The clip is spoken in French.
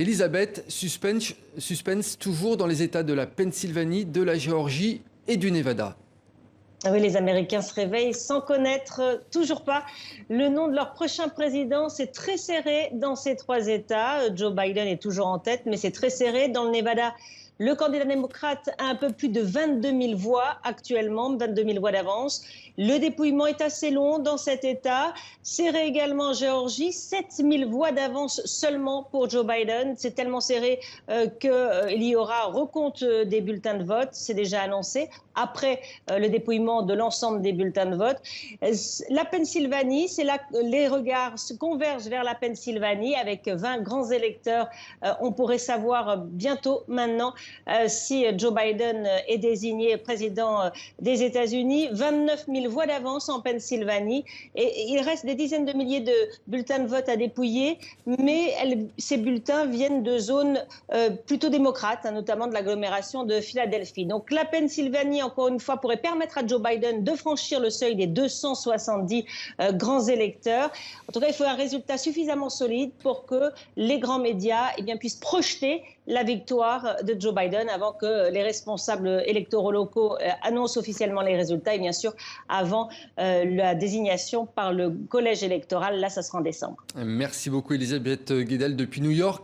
Elisabeth, suspense toujours dans les États de la Pennsylvanie, de la Géorgie et du Nevada. Ah oui, les Américains se réveillent sans connaître toujours pas le nom de leur prochain président. C'est très serré dans ces trois États. Joe Biden est toujours en tête, mais c'est très serré. Dans le Nevada, le candidat démocrate a un peu plus de 22 000 voix actuellement, 22 000 voix d'avance. Le dépouillement est assez long dans cet État. Serré également en Géorgie, 7 000 voix d'avance seulement pour Joe Biden. C'est tellement serré qu'il y aura recompte des bulletins de vote. C'est déjà annoncé après le dépouillement de l'ensemble des bulletins de vote. La Pennsylvanie, c'est là que les regards se convergent vers la Pennsylvanie avec 20 grands électeurs. On pourrait savoir bientôt maintenant si Joe Biden est désigné président des États-Unis. 29 000 voix d'avance en Pennsylvanie. Et il reste des dizaines de milliers de bulletins de vote à dépouiller, mais ces bulletins viennent de zones plutôt démocrates, notamment de l'agglomération de Philadelphie. Donc la Pennsylvanie, encore une fois, pourrait permettre à Joe Biden de franchir le seuil des 270 grands électeurs. En tout cas, il faut un résultat suffisamment solide pour que les grands médias puissent projeter la victoire de Joe Biden avant que les responsables électoraux locaux annoncent officiellement les résultats et bien sûr avant la désignation par le collège électoral. Là, ça sera en décembre. Merci beaucoup Elisabeth Guedel depuis New York.